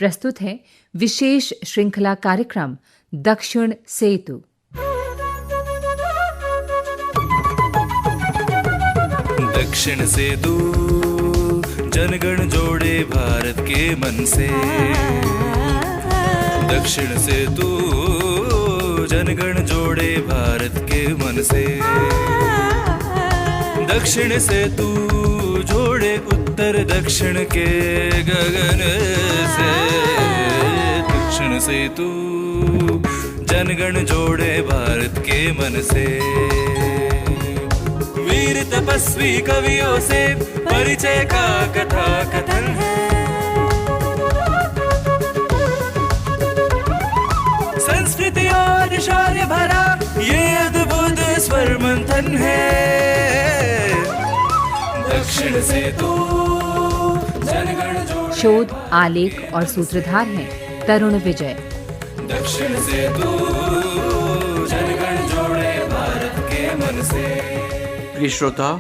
प्रस्तुत है विशेष श्रृंखला कार्यक्रम दक्षिण सेतु। दक्षिण सेतु जनगण जोड़े भारत के मन से। दक्षिण सेतु जनगण जोड़े भारत के मन से। दक्षिण सेतु जोड़े उत्तर दक्षिण के गगन से। दक्षिण सेतु जनगण जोड़े भारत के मन से। वीर तपस्वी कवियों से परिचय का कथा कथन है। संस्कृति और शौर्य भरा ये अद्भुत स्वर मंथन है। दक्षिण सेतु जनगण जोड़े। शोध, आलेख और सूत्रधार हैं तरुण विजय। दक्षिण सेतु जनगण जोड़े भारत के मन से। प्रिय श्रोताओ,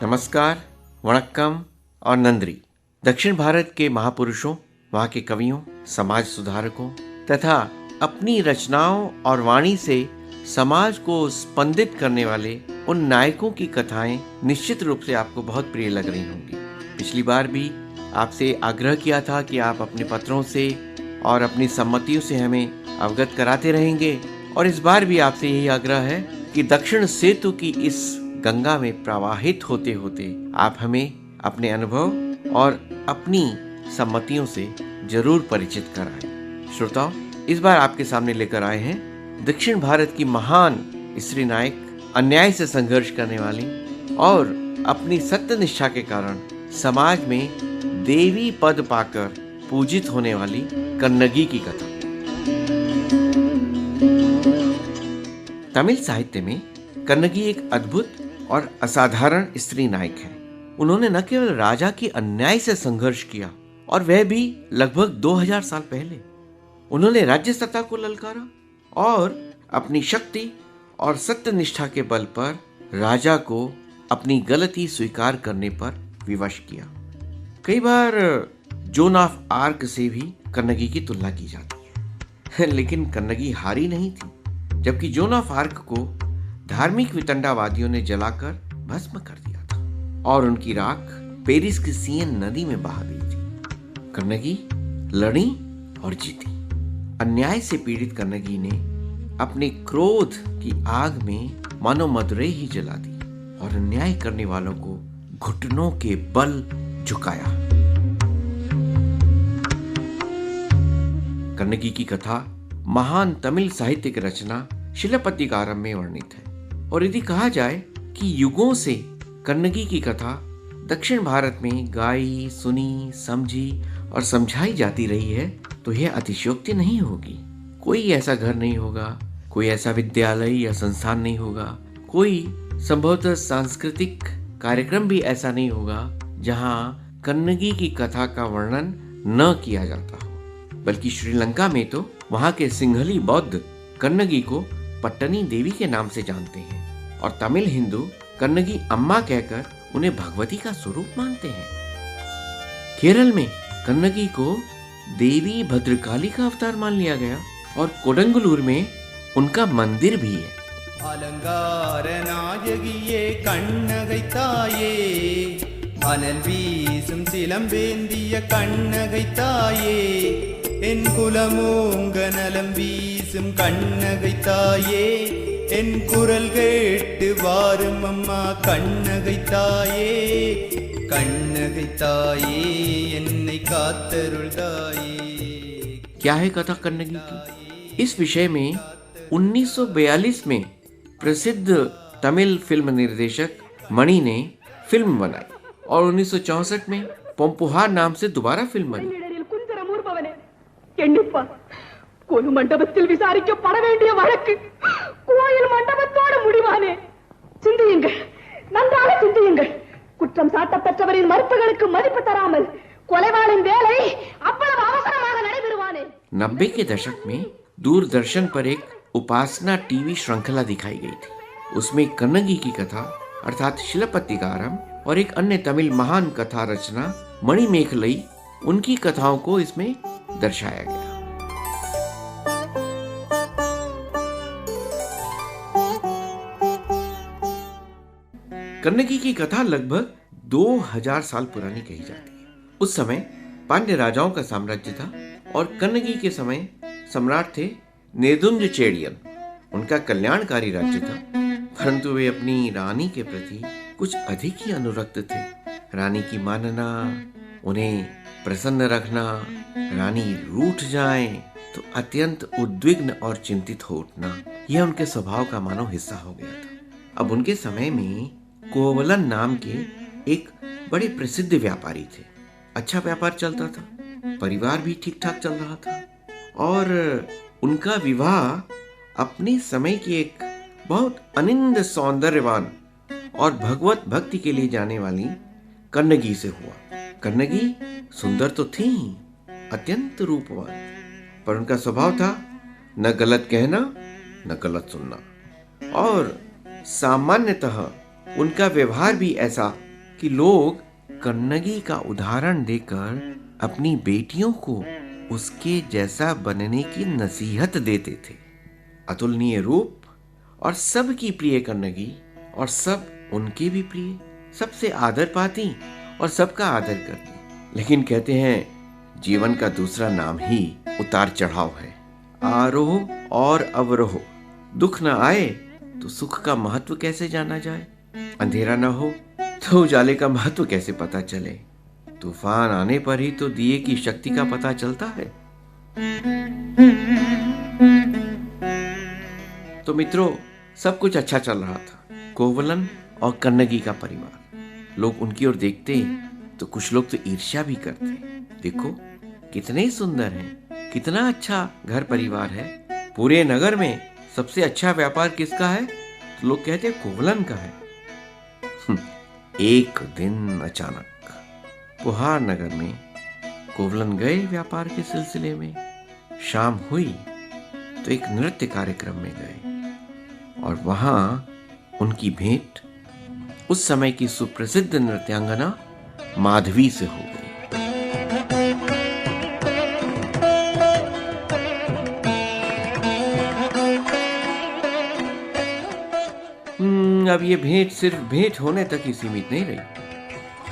नमस्कार, वणक्कम और नंद्री। दक्षिण भारत के महापुरुषों, वहाँ के कवियों, समाज सुधारकों तथा अपनी रचनाओं और वाणी से समाज को स्पंदित करने वाले उन नायकों की कथाएं निश्चित रूप से आपको बहुत प्रिय लग रही होंगी। पिछली बार भी आपसे आग्रह किया था कि आप अपने पत्रों से और अपनी सम्मतियों से हमें अवगत कराते रहेंगे, और इस बार भी आपसे यही आग्रह है कि दक्षिण सेतु की इस गंगा में प्रवाहित होते होते आप हमें अपने अनुभव और अपनी सम्मतियों से जरूर परिचित कराएं। श्रोताओ, इस बार आपके सामने लेकर आए हैं दक्षिण भारत की महान स्त्री नायक, अन्याय से संघर्ष करने वाली और अपनी सत्यनिष्ठा के कारण समाज में देवी पद पाकर पूजित होने वाली कन्नगी की कथा। तमिल साहित्य में कन्नगी एक अद्भुत और असाधारण स्त्री नायक है। उन्होंने न केवल राजा की अन्याय से संघर्ष किया, और वह भी लगभग 2000 साल पहले। उन्होंने राज्य सत्ता को ललकारा और अपनी शक्ति और सत्यनिष्ठा के बल पर राजा को अपनी गलती स्वीकार करने पर विवश किया। कई बार जोन ऑफ आर्क से भी कन्नगी की तुलना की जाती है, लेकिन कन्नगी हारी नहीं थी। जबकि जोन ऑफ आर्क को धार्मिक वितंडावादियों ने जलाकर भस्म कर दिया था और उनकी राख पेरिस की सियन नदी में बहा दी थी। कन्नगी लड़ी और जीती। अन्याय से पीड़ित कन्नगी ने अपने क्रोध की आग में मानो मदुरई ही जला दी और अन्याय करने वालों को घुटनों के बल झुकाया। कन्नगी की कथा महान तमिल साहित्यिक रचना शिलापतिकारम में वर्णित है, और यदि कहा जाए कि युगों से कन्नगी की कथा दक्षिण भारत में गाई, सुनी, समझी और समझाई जाती रही है, तो यह अतिशयोक्ति नहीं होगी। कोई ऐसा घर नहीं होगा, कोई ऐसा विद्यालय या संस्थान नहीं होगा, कोई संभवतः सांस्कृतिक कार्यक्रम भी ऐसा नहीं होगा जहां कन्नगी की कथा का वर्णन न किया जाता हो। बल्कि श्रीलंका में तो वहां के सिंहली बौद्ध कन्नगी को पट्टनी देवी के नाम से जानते हैं, और तमिल हिंदू कन्नगी अम्मा कहकर उन्हें भगवती का स्वरूप मानते हैं। केरल में कन्नगी को देवी भद्रकाली का अवतार मान लिया गया, और कोडंगलूर में उनका मंदिर भी है। अलंगार नायगिये कन्नगै ताये, अनल वीसुम सिलंबेंदिय कन्नगै ताये, एन कुलमोंग नलम वीसुम कन्नगै ताये, एन कुरल केट्टु वारुम अम्मा कन्नगै ताये, कन्नगै ताये एन्नै कात्तरुल ताये। क्या है कथा कन्नगी की? इस विषय में 1942 में प्रसिद्ध तमिल फिल्म निर्देशक मणि ने फिल्म बनाई, और 1964 में पोम्पुहार नाम से दोबारा फिल्म बनी। कोलू मंडपத்தில் விசாரிக்கப்பட வேண்டிய வழக்கு கோயில் மண்டபத்தோடு முடிவானே. சிந்தியுங்கள், நன்றாக சிந்தியுங்கள். குற்றம் சாட்டப்பட்டவரின் மறுப்புகளுக்கு மதிப்பு தராமல் கொலைவாளின் வேலை அவ்வளவு அவசரமாக நடைபெறுவானே. 90 के दशक में दूरदर्शन पर एक उपासना टीवी श्रृंखला दिखाई गई थी। उसमें कन्नगी की कथा अर्थात शिलापतिकारम और एक अन्य तमिल महान कथा रचना मणिमेखलई, उनकी कथाओं को इसमें दर्शाया गया। कन्नगी की कथा लगभग 2000 साल पुरानी कही जाती है। उस समय पांड्य राजाओं का साम्राज्य था और कन्नगी के समय सम्राट थे नेदुंज चेड़ियन। उनका कल्याणकारी राज्य था, परंतु वे अपनी रानी के प्रति कुछ अधिक ही अनुरक्त थे। रानी की मानना, उन्हें प्रसन्न रखना, रानी रूठ जाए तो अत्यंत उद्विग्न और चिंतित हो उठना, यह उनके स्वभाव का मानो हिस्सा हो गया था। अब उनके समय में कोवलन नाम के एक बड़े प्रसिद्ध व्यापारी थे। अच्छा व्यापार चलता था, परिवार भी ठीक ठाक चल रहा था और उनका विवाह अपने समय की एक बहुत अनिंद सौंदर्यवान और भगवत भक्ति के लिए जाने वाली कन्नगी से हुआ। कन्नगी सुंदर तो थी, अत्यंत रूपवान, पर उनका स्वभाव था न गलत कहना न गलत सुनना और सामान्यतः उनका व्यवहार भी ऐसा कि लोग कन्नगी का उदाहरण देकर अपनी बेटियों को उसके जैसा बनने की नसीहत देते थे। अतुलनीय रूप और सबकी प्रिय कन्नगी और सब उनके भी प्रिय, सबसे आदर पाती और सबका आदर करती। लेकिन कहते हैं जीवन का दूसरा नाम ही उतार चढ़ाव है। आरोह और अवरोह, दुख न आए तो सुख का महत्व कैसे जाना जाए, अंधेरा न हो तो उजाले का महत्व कैसे पता चले, तूफान आने पर ही तो दिए की शक्ति का पता चलता है। तो मित्रों, सब कुछ अच्छा चल रहा था। कोवलन और कन्नगी का परिवार, लोग उनकी ओर देखते तो कुछ लोग तो ईर्ष्या भी करते। देखो कितने सुंदर हैं, कितना अच्छा घर परिवार है। पूरे नगर में सबसे अच्छा व्यापार किसका है? तो लोग कहते हैं कोवलन का है। एक दिन अचानक पुहार नगर में कोवलन गए व्यापार के सिलसिले में। शाम हुई तो एक नृत्य कार्यक्रम में गए और वहां उनकी भेंट उस समय की सुप्रसिद्ध नृत्यांगना माधवी से हो गई। अब ये भेंट सिर्फ भेंट होने तक ही सीमित नहीं रही।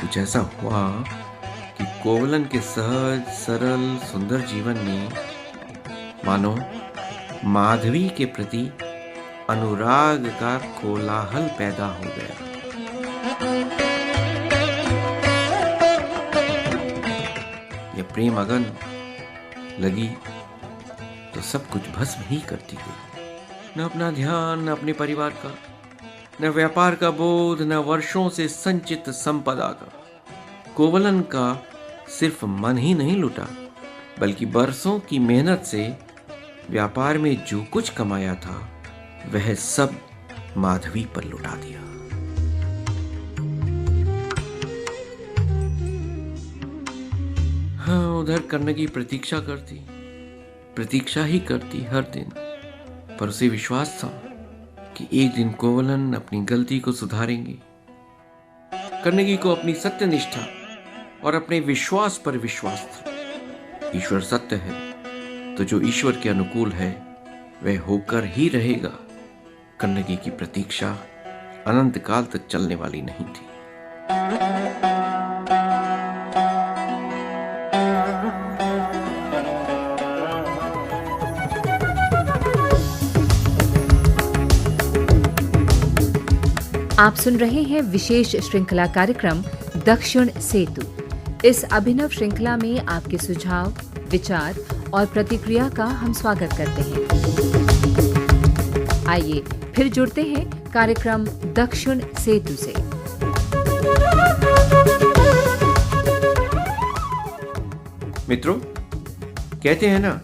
कुछ ऐसा हुआ कि कोवलन के सहज सरल सुंदर जीवन में मानो माधवी के प्रति अनुराग का कोलाहल पैदा हो गया। यह प्रेम अगन लगी तो सब कुछ भस्म ही करती गई। न अपना ध्यान, न अपने परिवार का, न व्यापार का बोध, न वर्षों से संचित संपदा का। कोवलन का सिर्फ मन ही नहीं लुटा, बल्कि बरसों की मेहनत से व्यापार में जो कुछ कमाया था वह सब माधवी पर लुटा दिया। हाँ, उधर कन्नगी प्रतीक्षा ही करती हर दिन, पर उसे विश्वास था कि एक दिन कोवलन अपनी गलती को सुधारेंगे। कन्नगी को अपनी सत्यनिष्ठा और अपने विश्वास पर विश्वास था। ईश्वर सत्य है तो जो ईश्वर के अनुकूल है वह होकर ही रहेगा। कन्नगी की प्रतीक्षा अनंत काल तक चलने वाली नहीं थी। आप सुन रहे हैं विशेष श्रृंखला कार्यक्रम दक्षिण सेतु। इस अभिनव श्रृंखला में आपके सुझाव, विचार और प्रतिक्रिया का हम स्वागत करते हैं। आइए फिर जुड़ते हैं कार्यक्रम दक्षिण सेतु से। मित्रों, कहते हैं ना,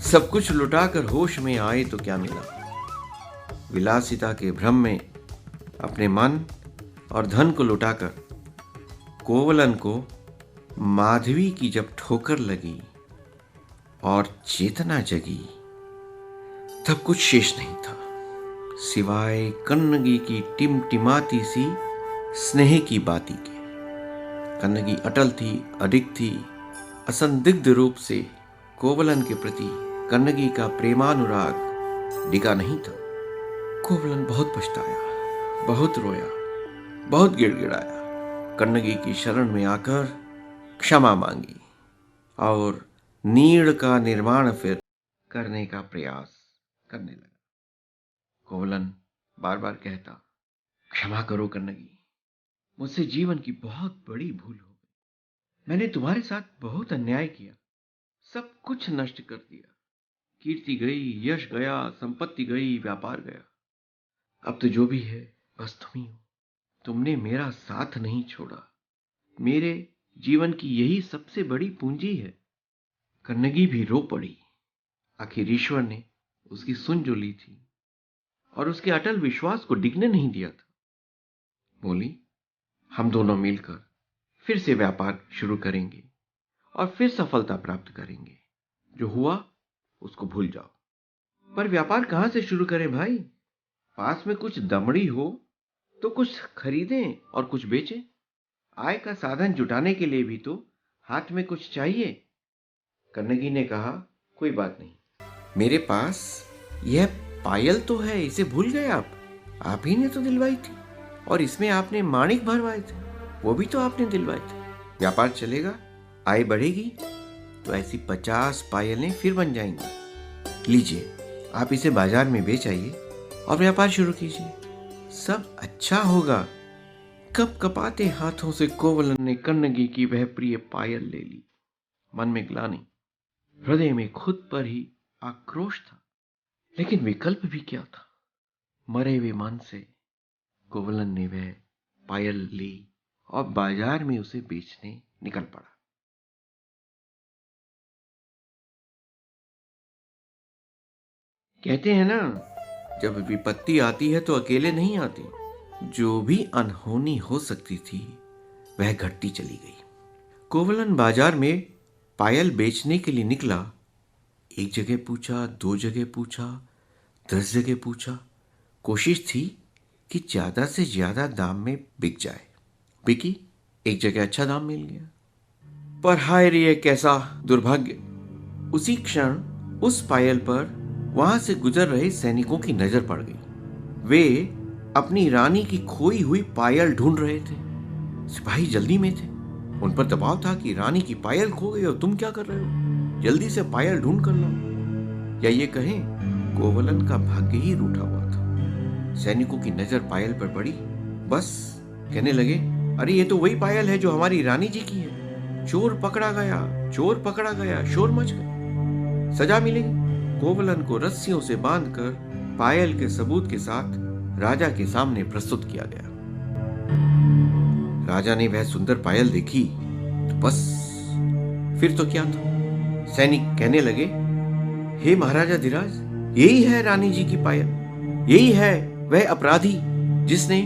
सब कुछ लुटाकर होश में आए तो क्या मिला। विलासिता के भ्रम में अपने मन और धन को लुटाकर कोवलन को माधवी की जब ठोकर लगी और चेतना जगी, तब कुछ शेष नहीं था सिवाय कन्नगी की टिमटिमाती सी स्नेह की बाती के। कन्नगी अटल थी, अडिग थी असंदिग्ध रूप से कोवलन के प्रति कन्नगी का प्रेमानुराग डिगा नहीं था। कोवलन बहुत पछताया, बहुत रोया, बहुत गिड़गिड़ाया, कन्नगी की शरण में आकर क्षमा मांगी और नीड़ का निर्माण फिर करने का प्रयास करने लगा। कोवलन बार बार कहता, क्षमा करो कन्नगी, मुझसे जीवन की बहुत बड़ी भूल हो गई। मैंने तुम्हारे साथ बहुत अन्याय किया, सब कुछ नष्ट कर दिया। कीर्ति गई, यश गया, संपत्ति गई, व्यापार गया। अब तो जो भी है बस तुम ही हो। तुमने मेरा साथ नहीं छोड़ा। मेरे जीवन की यही सबसे बड़ी पूंजी है। कन्नगी भी रो पड़ी। आखिर ईश्वर ने उसकी सुन जो ली थी और उसके अटल विश्वास को डिगने नहीं दिया था। बोली, हम दोनों मिलकर फिर से व्यापार शुरू करेंगे और फिर सफलता प्राप्त करेंगे। जो हुआ उसको भूल जाओ। पर व्यापार कहां से शुरू करें भाई? पास में कुछ दमड़ी हो तो कुछ खरीदें और कुछ बेचें। आय का साधन जुटाने के लिए भी तो हाथ में कुछ चाहिए। कन्नगी ने कहा, कोई बात नहीं, मेरे पास यह पायल तो है, इसे भूल गए आप ही ने तो दिलवाई थी, और इसमें आपने माणिक भरवाए थे, वो भी तो आपने दिलवाए थे। व्यापार चलेगा, आय बढ़ेगी तो ऐसी 50 पायलें फिर बन जाएंगी। लीजिए, आप इसे बाजार में बेच आइए और व्यापार शुरू कीजिए, सब अच्छा होगा। कप कपाते हाथों से कोवलन ने कन्नगी की वह प्रिय पायल ले ली। मन में ग्लानि, हृदय में खुद पर ही आक्रोश था, लेकिन विकल्प भी क्या था? मरे हुए मन से कोवलन ने वह पायल ली और बाजार में उसे बेचने निकल पड़ा। कहते हैं ना, जब विपत्ति आती है तो अकेले नहीं आती। जो भी अनहोनी हो सकती थी वह घटती चली गई। कोवलन बाजार में पायल बेचने के लिए निकला। एक जगह पूछा, 2 जगह पूछा, 10 जगह पूछा। कोशिश थी कि ज्यादा से ज्यादा दाम में बिक जाए। बिकी, एक जगह अच्छा दाम मिल गया। पर हाय रे, कैसा दुर्भाग्य! उसी क्षण उस पायल पर वहां से गुजर रहे सैनिकों की नजर पड़ गई। वे अपनी रानी की खोई हुई पायल ढूंढ रहे थे। सिपाही जल्दी में थे। उन पर दबाव था कि रानी की पायल खो गई और तुम क्या कर रहे हो? जल्दी से पायल ढूंढ कर लाओ। या ये कहें, कोवलन का भाग्य ही रूठा हुआ था। सैनिकों की नजर पायल पर पड़ी। बस कहने लगे, अरे ये तो वही पायल है जो हमारी रानी जी की है। चोर पकड़ा गया, चोर पकड़ा गया, शोर मच गया। सजा मिलेगी। कोवलन को रस्सियों से बांधकर पायल के सबूत के साथ राजा के सामने प्रस्तुत किया गया। राजा ने वह सुंदर पायल देखी तो बस फिर तो क्या था। सैनिक कहने लगे, हे महाराजा धीराज, यही है रानी जी की पायल। यही है वह अपराधी जिसने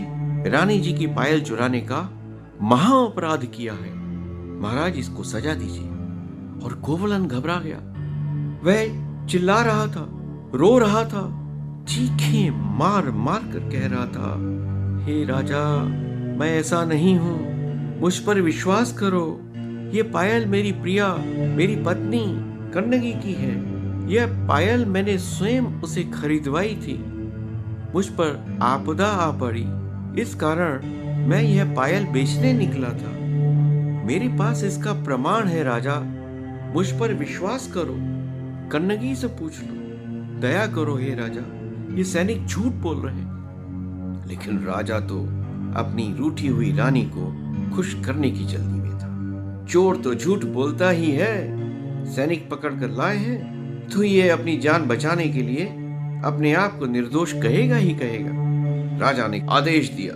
रानी जी की पायल चुराने का महा अपराध किया है। महाराज, इसको सजा दीजिए। और कोवलन घबरा गया। वह चिल्ला रहा था, रो रहा था, चीखें मार मार कर कह रहा था, हे राजा, मैं ऐसा नहीं हूं, मुझ पर विश्वास करो। ये पायल मेरी प्रिया, मेरी पत्नी कन्नगी की है। यह पायल मैंने स्वयं उसे खरीदवाई थी। मुझ पर आपदा आ पड़ी, इस कारण मैं यह पायल बेचने निकला था। मेरे पास इसका प्रमाण है राजा, मुझ पर विश्वास करो। कन्नगी से पूछ लो, दया करो हे राजा, ये सैनिक झूठ बोल रहे हैं। लेकिन राजा तो अपनी रूठी हुई रानी को खुश करने की जल्दी में था। चोर तो झूठ बोलता ही है। सैनिक पकड़ कर लाए हैं तो ये अपनी जान बचाने के लिए अपने आप को निर्दोष कहेगा ही कहेगा। राजा ने आदेश दिया,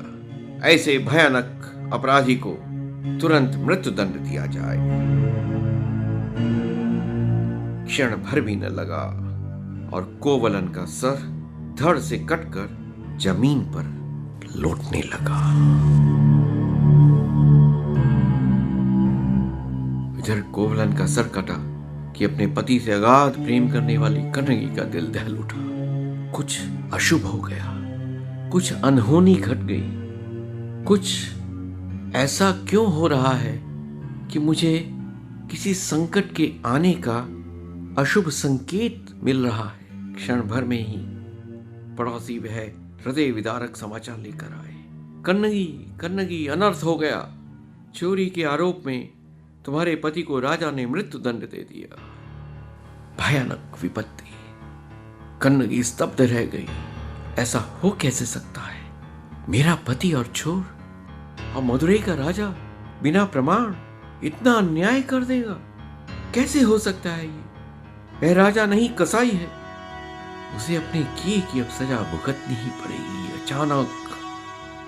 ऐसे भयानक अपराधी को तुरंत मृत्युदंड दिया जाए। क्षण भर भी न लगा और कोवलन का सर धड़ से कटकर जमीन पर लौटने लगा। इधर कोवलन का सर कटा कि अपने पति से अगाध प्रेम करने वाली कन्नगी का दिल दहल उठा। कुछ अशुभ हो गया, कुछ अनहोनी घट गई। कुछ ऐसा क्यों हो रहा है कि मुझे किसी संकट के आने का अशुभ संकेत मिल रहा है। क्षण भर में ही पड़ोसी वह हृदय विदारक समाचार लेकर आए। कन्नगी, कन्नगी, अनर्थ हो गया। चोरी के आरोप में तुम्हारे पति को राजा ने मृत्यु दंड दे दिया। भयानक विपत्ति। कन्नगी स्तब्ध रह गई। ऐसा हो कैसे सकता है? मेरा पति और चोर, और मदुरई का राजा बिना प्रमाण इतना अन्याय कर देगा? कैसे हो सकता है ये? वह राजा नहीं, कसाई है। उसे अपने किए की अब सजा भुगतनी ही पड़ेगी। अचानक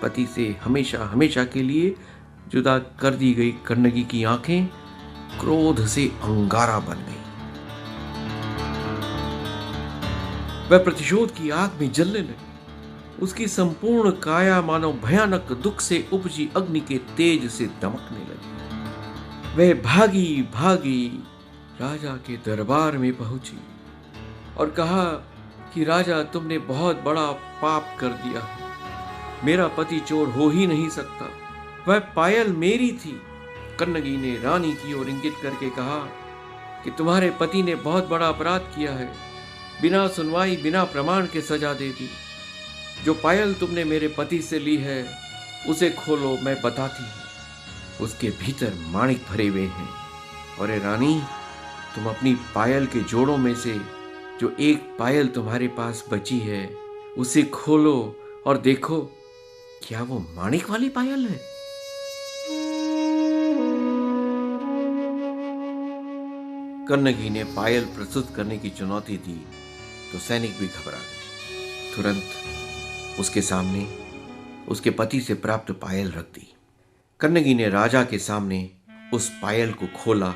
पति से हमेशा हमेशा के लिए जुदा कर दी गई कन्नगी की आंखें क्रोध से अंगारा बन गई। वह प्रतिशोध की आग में जलने लगी। उसकी संपूर्ण काया मानो भयानक दुख से उपजी अग्नि के तेज से दमकने लगी। वह भागी भागी राजा के दरबार में पहुंची और कहा कि राजा, तुमने बहुत बड़ा पाप कर दिया है। मेरा पति चोर हो ही नहीं सकता। वह पायल मेरी थी। कन्नगी ने रानी की ओर इंगित करके कहा कि तुम्हारे पति ने बहुत बड़ा अपराध किया है। बिना सुनवाई, बिना प्रमाण के सजा दे दी। जो पायल तुमने मेरे पति से ली है उसे खोलो, मैं बताती हूँ। उसके भीतर माणिक भरे हुए हैं। और रानी, तुम अपनी पायल के जोड़ों में से जो एक पायल तुम्हारे पास बची है उसे खोलो और देखो, क्या वो माणिक वाली पायल है? कन्नगी ने पायल प्रस्तुत करने की चुनौती दी तो सैनिक भी घबरा गए। तुरंत उसके सामने उसके पति से प्राप्त पायल रख दी। कन्नगी ने राजा के सामने उस पायल को खोला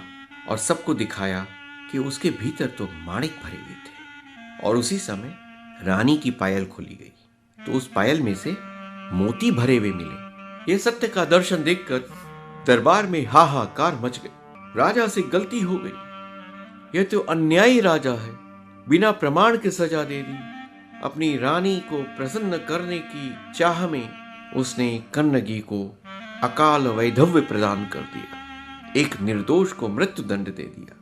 और सबको दिखाया कि उसके भीतर तो माणिक भरे हुए थे। और उसी समय रानी की पायल खोली गई तो उस पायल में से मोती भरे हुए मिले। यह सत्य का दर्शन देखकर दरबार में हाहाकार मच गई। राजा से गलती हो गई। यह तो अन्यायी राजा है। बिना प्रमाण के सजा दे दी। अपनी रानी को प्रसन्न करने की चाह में उसने कन्नगी को अकाल वैधव्य प्रदान कर दिया। एक निर्दोष को मृत्यु दंड दे दिया।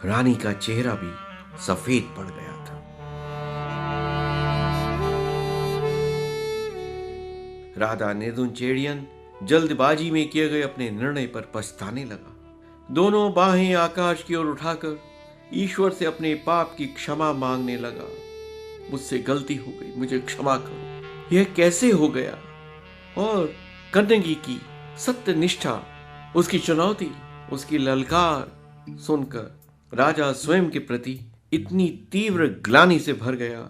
रानी का चेहरा भी सफेद पड़ गया था। राजा नेदुनचेड़ियन जल्दबाजी में किए गए अपने निर्णय पर पछताने लगा। दोनों बाहें आकाश की ओर उठाकर ईश्वर से अपने पाप की क्षमा मांगने लगा। मुझसे गलती हो गई, मुझे क्षमा करो। यह कैसे हो गया? और कन्नगी की सत्य निष्ठा, उसकी चुनौती, उसकी ललकार सुनकर राजा स्वयं के प्रति इतनी तीव्र ग्लानि से भर गया।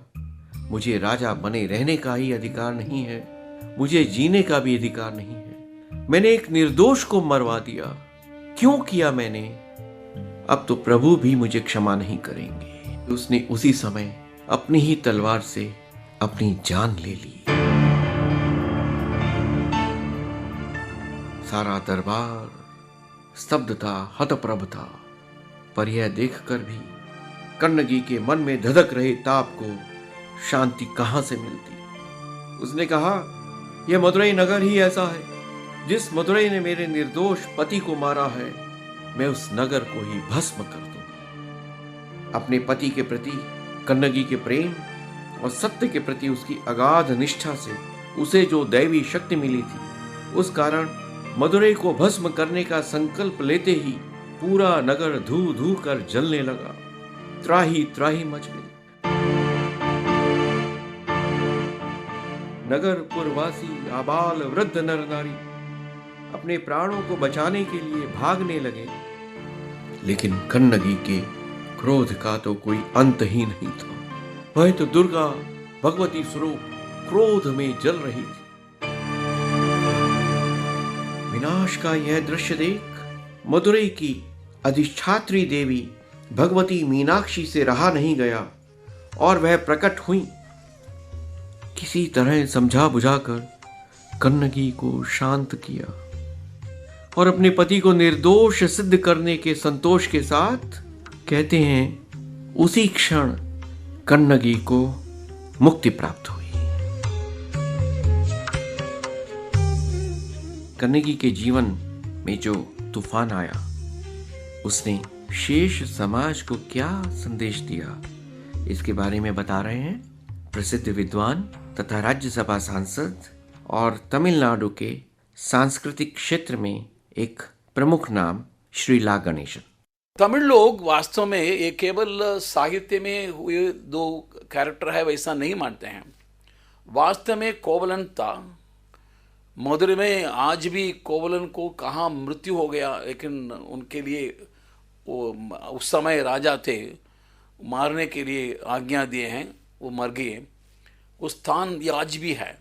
मुझे राजा बने रहने का ही अधिकार नहीं है, मुझे जीने का भी अधिकार नहीं है। मैंने एक निर्दोष को मरवा दिया। क्यों किया मैंने? अब तो प्रभु भी मुझे क्षमा नहीं करेंगे। उसने उसी समय अपनी ही तलवार से अपनी जान ले ली। सारा दरबार स्तब्ध था, हतप्रभ था। पर यह देखकर भी कन्नगी के मन में धधक रहे ताप को शांति कहां से मिलती। उसने कहा, यह मदुरई नगर ही ऐसा है। जिस मदुरई ने मेरे निर्दोष पति को मारा है, मैं उस नगर को ही भस्म कर दूंगा। अपने पति के प्रति कन्नगी के प्रेम और सत्य के प्रति उसकी अगाध निष्ठा से उसे जो दैवी शक्ति मिली थी, उस कारण मदुरई को भस्म करने का संकल्प लेते ही पूरा नगर धू धू कर जलने लगा। त्राही त्राही मच गई। नगर पुरवासी आबाल वृद्ध नर नारी अपने प्राणों को बचाने के लिए भागने लगे। लेकिन कन्नगी के क्रोध का तो कोई अंत ही नहीं था। वह तो दुर्गा भगवती स्वरूप क्रोध में जल रही थी। विनाश का यह दृश्य देख मदुरई की अधिष्ठात्री देवी भगवती मीनाक्षी से रहा नहीं गया और वह प्रकट हुई। किसी तरह समझा बुझाकर कन्नगी को शांत किया और अपने पति को निर्दोष सिद्ध करने के संतोष के साथ कहते हैं उसी क्षण कन्नगी को मुक्ति प्राप्त हुई। कन्नगी के जीवन में जो तूफान आया उसने शेष समाज को क्या संदेश दिया, इसके बारे में बता रहे हैं प्रसिद्ध विद्वान तथा राज्यसभा सांसद और तमिलनाडु के सांस्कृतिक क्षेत्र में एक प्रमुख नाम श्री ला गणेशन। तमिल लोग वास्तव में ये केवल साहित्य में हुए दो कैरेक्टर है वैसा नहीं मानते हैं। वास्तव में कोवलन था। मधुरै में आज भी कोवलन को कहाँ मृत्यु हो गया, लेकिन उनके लिए वो उस समय राजा थे, मारने के लिए आज्ञा दिए हैं, वो मर गए। वो स्थान ये आज भी है,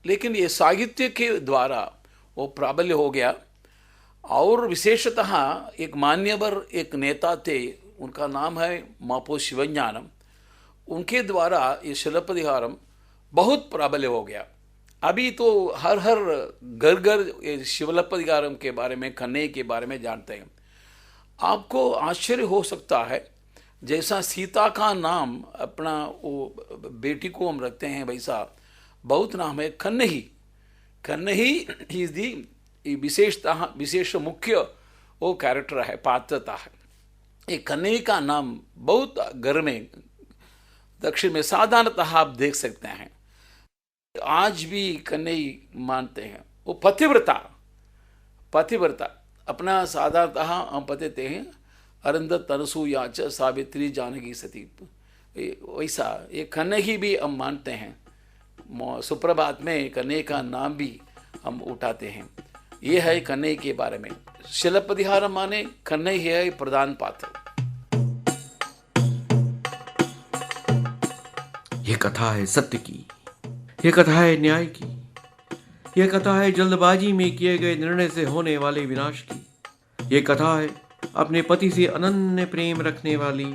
लेकिन ये साहित्य के द्वारा वो प्राबल्य हो गया। और विशेषतः एक मान्यवर एक नेता थे, उनका नाम है मापो शिवज्ञानम। उनके द्वारा ये शिलापदिहारम बहुत प्राबल्य हो गया। अभी तो हर घर घर ये शिलापदिहारम के बारे में, कन्हैया के बारे में जानते हैं। आपको आश्चर्य हो सकता है, जैसा सीता का नाम अपना वो बेटी को हम रखते हैं, वैसा बहुत नाम है कन्हई। कन्हई इज दी विशेष मुख्य वो कैरेक्टर है, पात्रता है। ये कन्हई का नाम बहुत घर में दक्षिण में साधारणतः आप देख सकते हैं, आज भी कन्हई मानते हैं। वो पतिव्रता अपना साधारणतः हम पढ़ते हैं अरंदत अनसूया च सावित्री जानकी सती, वैसा ये कन्हई भी हम मानते हैं। सुप्रभात में कन्हई का नाम भी हम उठाते हैं। ये है कन्हई के बारे में। शिलापदिहारम माने कन्हई है प्रधान पात्र। ये कथा है सत्य की, ये कथा है न्याय की, ये कथा है जल्दबाजी में किए गए निर्णय से होने वाले विनाश की। ये कथा है अपने पति से अनन्य प्रेम रखने वाली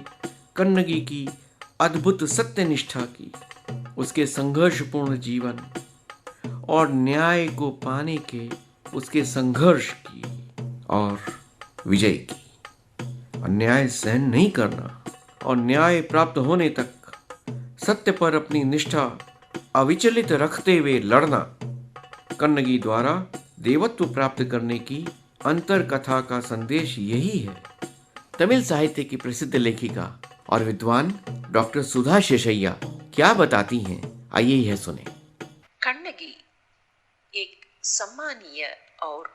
कन्नगी की अद्भुत सत्य निष्ठा की, उसके संघर्षपूर्ण जीवन और न्याय को पाने के उसके संघर्ष की और विजय की। अन्याय सहन नहीं करना और न्याय प्राप्त होने तक सत्य पर अपनी निष्ठा अविचलित रखते हुए लड़ना, कन्नगी द्वारा देवत्व प्राप्त करने की अंतर कथा का संदेश यही है। तमिल साहित्य की प्रसिद्ध लेखिका और विद्वान डॉक्टर सुधा शेषैया क्या बताती हैं, आइए यह सुने। कन्नगी एक सम्मानीय और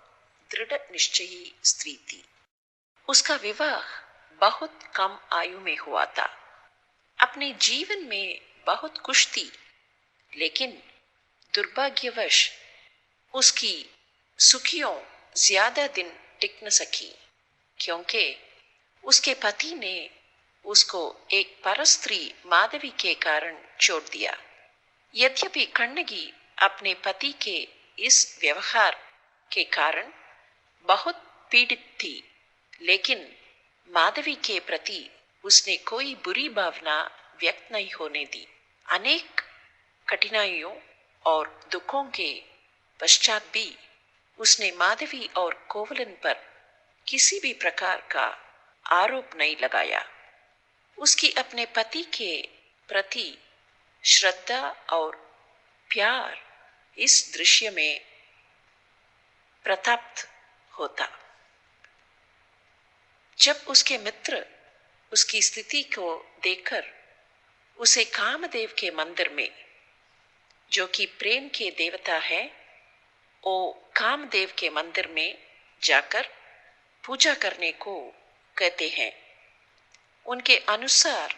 दृढ़ निश्चयी स्त्री थी। उसका विवाह बहुत कम आयु में हुआ था। अपने जीवन में बहुत खुश थी, लेकिन दुर्भाग्यवश उसकी सुखियों ज्यादा दिन टिक न सकी, क्योंकि उसके पति ने उसको एक परस्त्री माधवी के कारण छोड़ दिया। यद्यपि कन्नगी अपने पति के इस व्यवहार के कारण बहुत पीड़ित थी, लेकिन माधवी के प्रति उसने कोई बुरी भावना व्यक्त नहीं होने दी। अनेक कठिनाइयों और दुखों के पश्चात भी उसने माधवी और कोवलन पर किसी भी प्रकार का आरोप नहीं लगाया। उसकी अपने पति के प्रति श्रद्धा और प्यार इस दृश्य में प्रतप्त होता। जब उसके मित्र उसकी स्थिति को देखकर उसे कामदेव के मंदिर में, जो कि प्रेम के देवता है, वो कामदेव के मंदिर में जाकर पूजा करने को कहते हैं। उनके अनुसार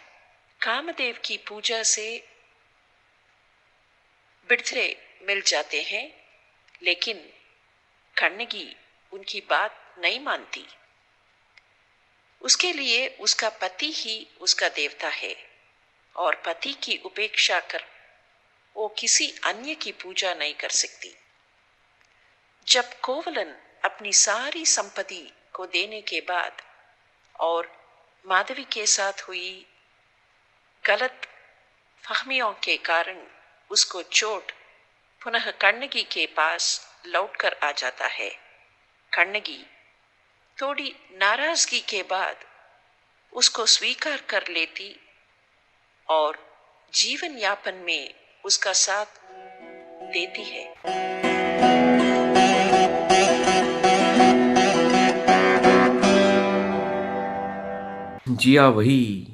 कामदेव की पूजा से बिड़थरे मिल जाते हैं, लेकिन कन्नगी उनकी बात नहीं मानती। उसके लिए उसका पति ही उसका देवता है और पति की उपेक्षा कर वो किसी अन्य की पूजा नहीं कर सकती। जब कोवलन अपनी सारी संपत्ति को देने के बाद और माधवी के साथ हुई गलत फहमियों के कारण उसको चोट पुनः कन्नगी के पास लौटकर आ जाता है। कन्नगी थोड़ी नाराजगी के बाद उसको स्वीकार कर लेती और जीवन यापन में उसका साथ देती है। जिया वही,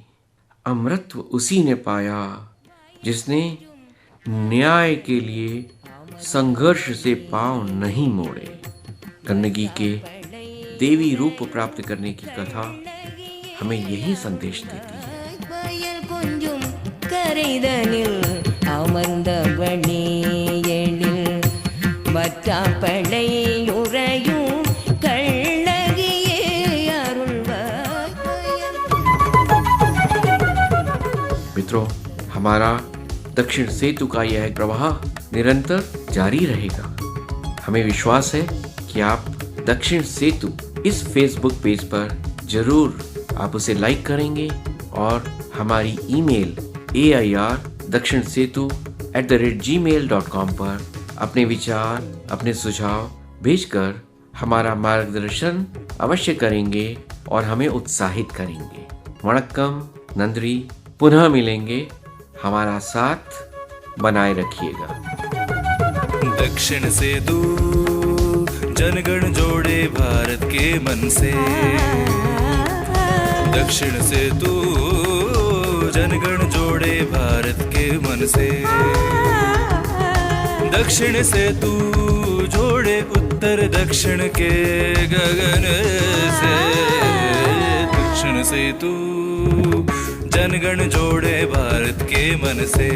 अमृतत्व उसी ने पाया जिसने न्याय के लिए संघर्ष से पांव नहीं मोड़े। गंदगी के देवी रूप प्राप्त करने की कथा हमें यही संदेश देती है। கொஞ்சம் கரைதனில் அமர்ந்தவனே எழில் மற்றாப்படை உறையும் கண்ணகியே அருள்வாய்। मित्रों, हमारा दक्षिण सेतु का यह प्रवाह निरंतर जारी रहेगा। हमें विश्वास है कि आप दक्षिण सेतु इस फेसबुक पेज पर जरूर आप उसे लाइक करेंगे और हमारी ईमेल air.dakshinsetu@gmail.com पर अपने विचार, अपने सुझाव भेजकर हमारा मार्गदर्शन अवश्य करेंगे और हमें उत्साहित करेंगे। वणक्कम, नंद्री, पुनः मिलेंगे। हमारा साथ बनाए रखिएगा। दक्षिण सेतु जनगण जोड़े भारत के मन से। दक्षिण सेतु जनगण जोड़े भारत के मन से। दक्षिण सेतु जोड़े उत्तर दक्षिण के गगन से। दक्षिण सेतु जनगण जोड़े भारत के मन से।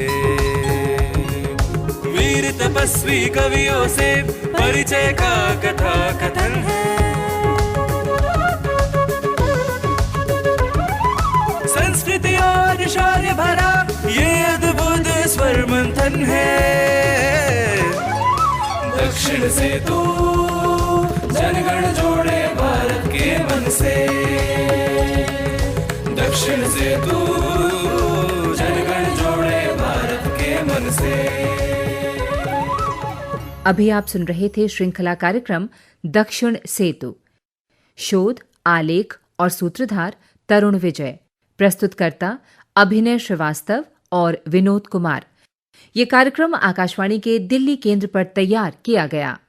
वीर तपस्वी कवियों से परिचय का कथा कथन है। संस्कृति और शौर्य भरा ये अद्भुत स्वर मंथन है। दक्षिण सेतु जनगण जोड़े भारत के मन से। दक्षिण सेतु जनगण जोड़े भारत के मन से। अभी आप सुन रहे थे श्रृंखला कार्यक्रम दक्षिण सेतु। शोध, आलेख और सूत्रधार तरुण विजय। प्रस्तुतकर्ता अभिनय श्रीवास्तव और विनोद कुमार। ये कार्यक्रम आकाशवाणी के दिल्ली केंद्र पर तैयार किया गया।